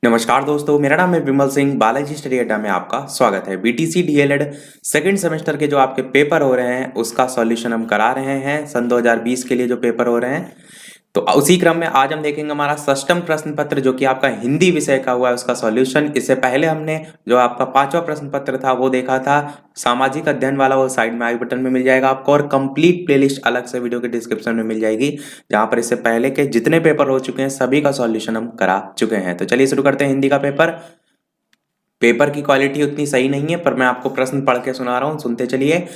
नमस्कार दोस्तों, मेरा नाम है विमल सिंह। बालाजी स्टडी अड्डा में आपका स्वागत है। बीटीसी डीएलएड सेकंड सेमेस्टर के जो आपके पेपर हो रहे हैं उसका सॉल्यूशन हम करा रहे हैं। सन 2020 के लिए जो पेपर हो रहे हैं, तो उसी क्रम में आज हम देखेंगे हमारा षष्टम प्रश्न पत्र जो कि आपका हिंदी विषय का हुआ है उसका सॉल्यूशन। इससे पहले हमने जो आपका पांचवा प्रश्न पत्र था वो देखा था सामाजिक अध्ययन वाला, वो साइड में आई बटन में मिल जाएगा आपको, और कंप्लीट प्लेलिस्ट अलग से वीडियो के डिस्क्रिप्शन में मिल जाएगी, जहां पर इससे पहले के जितने पेपर हो चुके हैं सभी का सॉल्यूशन हम करा चुके हैं। तो चलिए शुरू करते हैं हिंदी का पेपर। पेपर की क्वालिटी उतनी सही नहीं है, पर मैं आपको प्रश्न पढ़ के सुना रहा हूं, सुनते चलिए।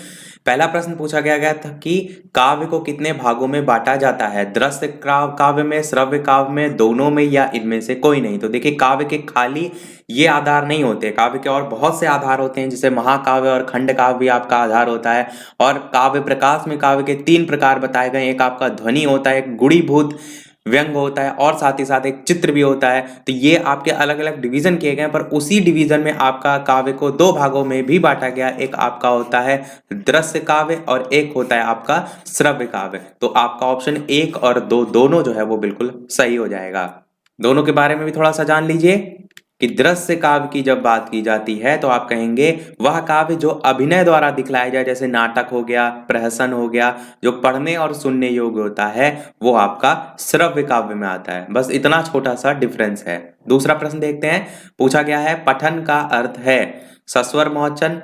पहला प्रश्न पूछा गया था कि काव्य को कितने भागों में बांटा जाता है? दृश्य काव्य में, श्रव्य काव्य में, दोनों में, या इनमें से कोई नहीं? तो देखिए, काव्य के खाली ये आधार नहीं होते, काव्य के और बहुत से आधार होते हैं, जैसे महाकाव्य और खंड काव्य भी आपका आधार होता है। और काव्य प्रकाश में काव्य के 3 प्रकार बताए गए, एक आपका ध्वनि होता है, एक गुणीभूत व्यंग होता है, और साथ ही साथ एक चित्र भी होता है। तो ये आपके अलग अलग डिवीजन किए गए हैं, पर उसी डिवीजन में आपका काव्य को 2 भागों में भी बांटा गया। एक आपका होता है दृश्य काव्य और एक होता है आपका श्रव्य काव्य। तो आपका ऑप्शन 1 और 2 दोनों जो है वो बिल्कुल सही हो जाएगा। दोनों के बारे में भी थोड़ा सा जान लीजिए कि दृश्य काव्य की जब बात की जाती है तो आप कहेंगे वह काव्य जो अभिनय द्वारा दिखलाया जाए, जैसे नाटक हो गया, प्रहसन हो गया, जो पढ़ने और सुनने योग्य होता है, वो आपका श्रव्य काव्य में आता है। बस इतना छोटा सा डिफरेंस है। दूसरा प्रश्न देखते हैं। पूछा गया है पठन का अर्थ है सस्वर मोचन,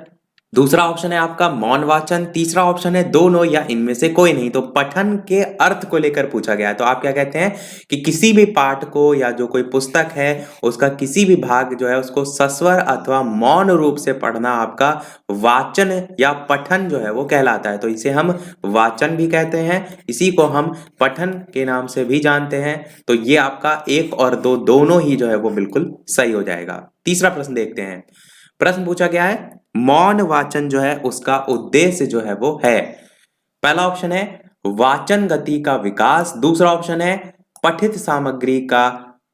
दूसरा ऑप्शन है आपका मौन वाचन, तीसरा ऑप्शन है दोनों या इनमें से कोई नहीं। तो पठन के अर्थ को लेकर पूछा गया है। तो आप क्या कहते हैं कि किसी भी पाठ को या जो कोई पुस्तक है उसका किसी भी भाग जो है उसको सस्वर अथवा मौन रूप से पढ़ना आपका वाचन या पठन जो है वो कहलाता है। तो इसे हम वाचन भी कहते हैं, इसी को हम पठन के नाम से भी जानते हैं। तो ये आपका 1 और 2 दोनों ही जो है वो बिल्कुल सही हो जाएगा। तीसरा प्रश्न देखते हैं। प्रश्न पूछा गया है मौन वाचन जो है उसका उद्देश्य जो है वो है, पहला ऑप्शन है वाचन गति का विकास, दूसरा ऑप्शन है पठित सामग्री का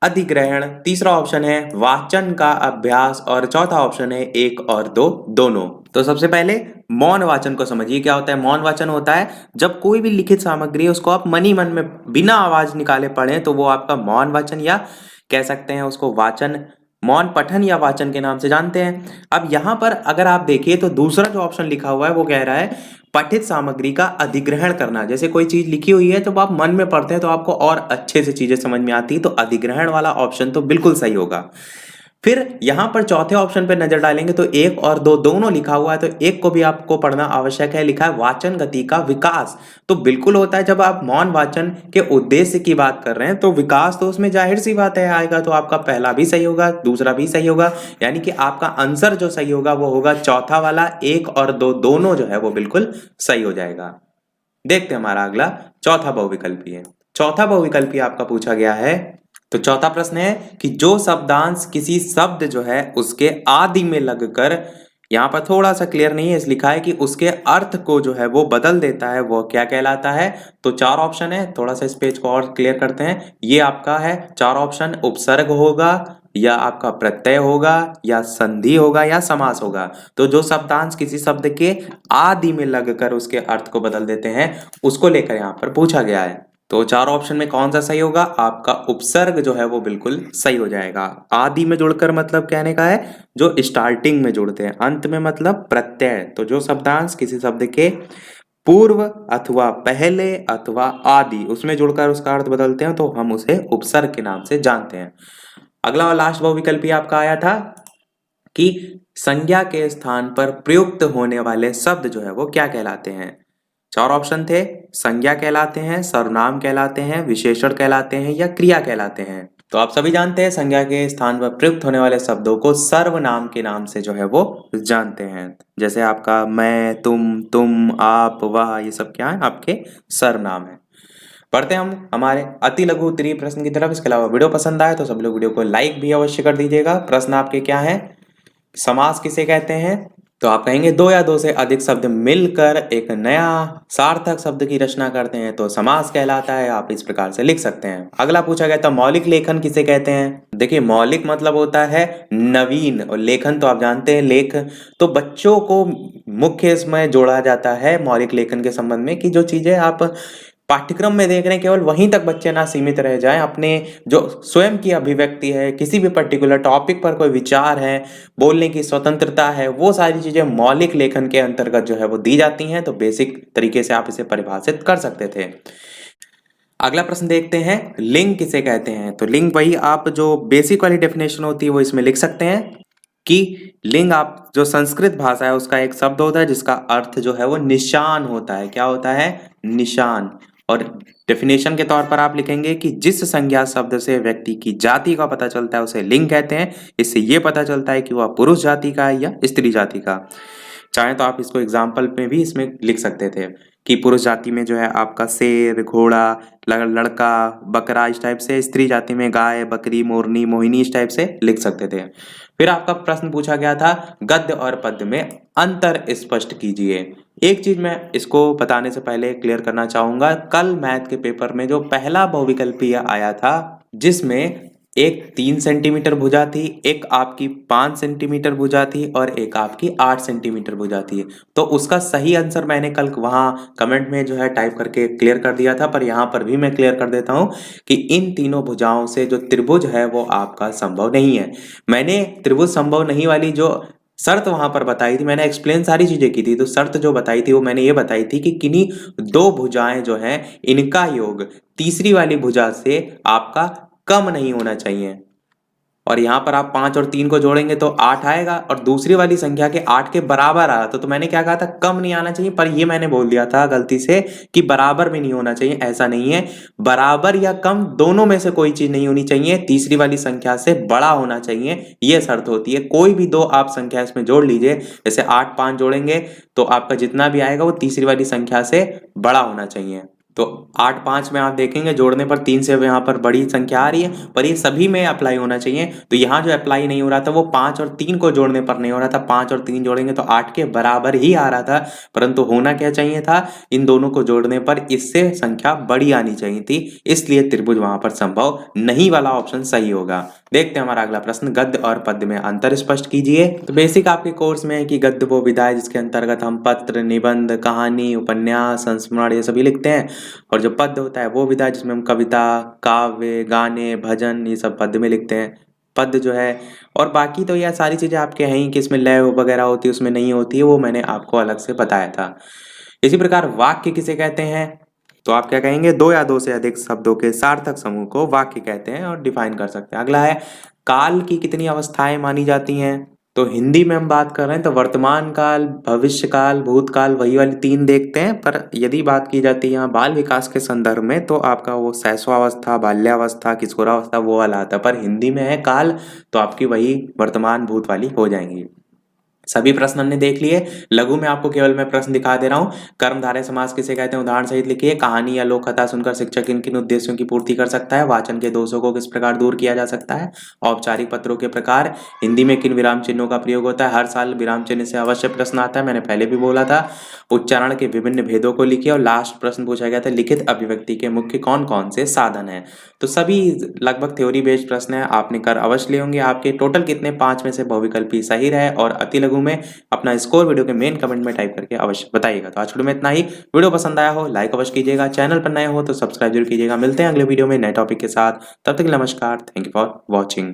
अधिग्रहण, तीसरा ऑप्शन है वाचन का अभ्यास, और चौथा ऑप्शन है 1 और 2 दोनों। तो सबसे पहले मौन वाचन को समझिए। क्या होता है मौन वाचन? होता है जब कोई भी लिखित सामग्री है उसको आप मन ही मन में बिना आवाज निकाले पढ़ें, तो वो आपका मौन वाचन, या कह सकते हैं उसको वाचन, मौन पठन या वाचन के नाम से जानते हैं। अब यहां पर अगर आप देखिए तो दूसरा जो ऑप्शन लिखा हुआ है वो कह रहा है पठित सामग्री का अधिग्रहण करना। जैसे कोई चीज लिखी हुई है तो आप मन में पढ़ते हैं तो आपको और अच्छे से चीजें समझ में आती है, तो अधिग्रहण वाला ऑप्शन तो बिल्कुल सही होगा। फिर यहां पर चौथे ऑप्शन पर नजर डालेंगे तो 1 और 2 दोनों लिखा हुआ है, तो एक को भी आपको पढ़ना आवश्यक है। लिखा है वाचन गति का विकास, तो बिल्कुल होता है जब आप मौन वाचन के उद्देश्य की बात कर रहे हैं तो विकास तो उसमें जाहिर सी बात है आएगा। तो आपका पहला भी सही होगा, दूसरा भी सही होगा, यानी कि आपका आंसर जो सही होगा वो होगा चौथा वाला। 1 और 2 दोनों जो है वो बिल्कुल सही हो जाएगा। देखते हैं हमारा अगला चौथा बहुविकल्पी है। चौथा बहुविकल्पी आपका पूछा गया है। तो चौथा प्रश्न है कि जो शब्दांश किसी शब्द जो है उसके आदि में लगकर, यहां पर थोड़ा सा क्लियर नहीं है, इस लिखा है कि उसके अर्थ को जो है वो बदल देता है, वो क्या कहलाता है? तो 4 ऑप्शन है, थोड़ा सा इस पेज को और क्लियर करते हैं। ये आपका है 4 ऑप्शन, उपसर्ग होगा, या आपका प्रत्यय होगा, या संधि होगा, या समास होगा। तो जो शब्दांश किसी शब्द के आदि में लगकर उसके अर्थ को बदल देते हैं उसको लेकर यहां पर पूछा गया है। तो 4 ऑप्शन में कौन सा सही होगा? आपका उपसर्ग जो है वो बिल्कुल सही हो जाएगा। आदि में जुड़कर मतलब कहने का है जो स्टार्टिंग में जुड़ते हैं, अंत में मतलब प्रत्यय। तो जो शब्दांश किसी शब्द के पूर्व अथवा पहले अथवा आदि उसमें जुड़कर उसका अर्थ बदलते हैं तो हम उसे उपसर्ग के नाम से जानते हैं। अगला और लास्ट बहुविकल्पी आपका आया था कि संज्ञा के स्थान पर प्रयुक्त होने वाले शब्द जो है वो क्या कहलाते हैं। 4 ऑप्शन थे, संज्ञा कहलाते हैं, सर्वनाम कहलाते हैं, विशेषण कहलाते हैं, या क्रिया कहलाते हैं। तो आप सभी जानते हैं संज्ञा के स्थान पर प्रयुक्त होने वाले शब्दों को सर्वनाम के नाम से जो है वो जानते हैं। जैसे आपका मैं, तुम, आप, वह, ये सब क्या है? आपके सर्वनाम है। पढ़ते हैं हम हमारे अति लघु उत्तरीय प्रश्न की तरफ। इसके अलावा वीडियो पसंद आए तो सब लोग वीडियो को लाइक भी अवश्य कर दीजिएगा। प्रश्न आपके क्या है? समास किसे कहते हैं? तो आप कहेंगे 2 या 2 से अधिक शब्द मिलकर एक नया सार्थक शब्द की रचना करते हैं तो समास कहलाता है। आप इस प्रकार से लिख सकते हैं। अगला पूछा गया था मौलिक लेखन किसे कहते हैं। देखिए, मौलिक मतलब होता है नवीन, और लेखन तो आप जानते हैं लेख, तो बच्चों को मुख्य इसमें जोड़ा जाता है मौलिक लेखन के संबंध में कि जो चीजें आप पाठ्यक्रम में देख रहे हैं केवल वहीं तक बच्चे ना सीमित रह जाएं, अपने जो स्वयं की अभिव्यक्ति है, किसी भी पर्टिकुलर टॉपिक पर कोई विचार है, बोलने की स्वतंत्रता है, वो सारी चीजें मौलिक लेखन के अंतर्गत जो है वो दी जाती हैं। तो बेसिक तरीके से आप इसे परिभाषित कर सकते थे। अगला प्रश्न देखते हैं, लिंग किसे कहते हैं। तो लिंग वही आप जो बेसिक वाली डेफिनेशन होती है वो इसमें लिख सकते हैं कि लिंग आप जो संस्कृत भाषा है उसका एक शब्द होता है जिसका अर्थ जो है वो निशान होता है। क्या होता है? निशान। और डेफिनेशन के तौर पर आप लिखेंगे कि जिस संज्ञा शब्द से व्यक्ति की जाति का पता चलता है उसे लिंग कहते हैं। इससे ये पता चलता है कि वह पुरुष जाति का है या स्त्री जाति का। चाहे तो आप इसको एग्जाम्पल में भी इसमें लिख सकते थे कि पुरुष जाति में जो है आपका शेर, घोड़ा, लड़का, बकरा इस टाइप से, स्त्री जाति में गाय, बकरी, मोरनी, मोहिनी इस टाइप से लिख सकते थे। फिर आपका प्रश्न पूछा गया था गद्य और पद्य में अंतर स्पष्ट कीजिए। एक चीज मैं इसको बताने से पहले क्लियर करना चाहूंगा, कल मैथ के पेपर में जो पहला बहुविकल्पीय आया था जिसमें एक 3 सेंटीमीटर भुजा थी, एक आपकी 5 सेंटीमीटर भुजा थी और एक आपकी 8 सेंटीमीटर भुजा थी, तो उसका सही आंसर मैंने कल वहां कमेंट में जो है टाइप करके क्लियर कर दिया था, पर यहाँ पर भी मैं क्लियर कर देता हूँ कि इन तीनों भुजाओं से जो त्रिभुज है वो आपका संभव नहीं है। मैंने त्रिभुज संभव नहीं वाली जो शर्त वहां पर बताई थी, मैंने एक्सप्लेन सारी चीजें की थी, तो शर्त जो बताई थी वो मैंने ये बताई थी कि किन्हीं दो भुजाएं जो हैं इनका योग तीसरी वाली भुजा से आपका कम नहीं होना चाहिए। और यहाँ पर आप 5 और 3 को जोड़ेंगे तो 8 आएगा और दूसरी वाली संख्या के 8 के बराबर आया तो मैंने क्या कहा था, कम नहीं आना चाहिए, पर ये मैंने बोल दिया था गलती से कि बराबर भी नहीं होना चाहिए। ऐसा नहीं है, बराबर या कम दोनों में से कोई चीज नहीं होनी चाहिए, तीसरी वाली संख्या से बड़ा होना चाहिए, ये शर्त होती है। कोई भी दो आप संख्या इसमें जोड़ लीजिए, जैसे 8 5 जोड़ेंगे तो आपका जितना भी आएगा वो तीसरी वाली संख्या से बड़ा होना चाहिए। तो 8 5 में आप देखेंगे जोड़ने पर 3 से यहाँ पर बड़ी संख्या आ रही है, पर ये सभी में अप्लाई होना चाहिए। तो यहाँ जो अप्लाई नहीं हो रहा था वो 5 और 3 को जोड़ने पर नहीं हो रहा था, 5 और 3 जोड़ेंगे तो 8 के बराबर ही आ रहा था, परंतु होना क्या चाहिए था, इन दोनों को जोड़ने पर इससे संख्या बड़ी आनी चाहिए थी, इसलिए त्रिभुज वहां पर संभव नहीं वाला ऑप्शन सही होगा। देखते हैं हमारा अगला प्रश्न, गद्य और पद्य में अंतर स्पष्ट कीजिए। तो बेसिक आपके कोर्स में है कि गद्य वो विधा है जिसके अंतर्गत हम पत्र, निबंध, कहानी, उपन्यास, संस्मरण ये सभी लिखते हैं, और जो पद्य होता है वो विधा है जिसमें हम कविता, काव्य, गाने, भजन ये सब पद्य में लिखते हैं। पद्य जो है, और बाकी तो यह सारी चीजें आपके हैं ही कि इसमें लय वगैरह होती है, उसमें नहीं होती है, वो मैंने आपको अलग से बताया था। इसी प्रकार वाक्य किसे कहते हैं, तो आप क्या कहेंगे, दो या दो से अधिक शब्दों के सार्थक समूह को वाक्य कहते हैं और डिफाइन कर सकते हैं। अगला है काल की कितनी अवस्थाएं मानी जाती हैं। तो हिंदी में हम बात कर रहे हैं तो वर्तमान काल, भविष्य काल, भूतकाल, वही वाली 3 देखते हैं, पर यदि बात की जाती है यहाँ बाल विकास के संदर्भ में तो आपका वो शैशवावस्था, बाल्यावस्था, किशोरावस्था वो वाला आता है, पर हिंदी में है काल तो आपकी वही वर्तमान भूत वाली हो जाएंगी। सभी प्रश्न हमने देख लिए। लघु में आपको केवल मैं प्रश्न दिखा दे रहा हूँ। कर्मधारय समास किसे कहते हैं, उदाहरण सहित लिखिए। कहानी या लोक कथा सुनकर शिक्षक किन किन उद्देश्यों की पूर्ति कर सकता है। वाचन के दोषों को किस प्रकार दूर किया जा सकता है। औपचारिक पत्रों के प्रकार। हिंदी में किन विराम चिन्हों का प्रयोग होता है। हर साल विराम चिन्ह से अवश्य प्रश्न आता है, मैंने पहले भी बोला था। उच्चारण के विभिन्न भेदों को लिखिए। और लास्ट प्रश्न पूछा गया था, लिखित अभिव्यक्ति के मुख्य कौन कौन से साधन है। तो सभी लगभग थ्योरी बेस्ड प्रश्न है, आपने कर अवश्य ले होंगे। आपके टोटल कितने 5 में से बहुविकल्पी सही रहे और अति लघु में अपना स्कोर वीडियो के मेन कमेंट में टाइप करके अवश्य बताइएगा। तो आज वीडियो में इतना ही। वीडियो पसंद आया हो लाइक अवश्य कीजिएगा, चैनल पर नए हो तो सब्सक्राइब जरूर कीजिएगा। मिलते हैं अगले वीडियो में नए टॉपिक के साथ, तब तक के लिए नमस्कार, थैंक यू फॉर वॉचिंग।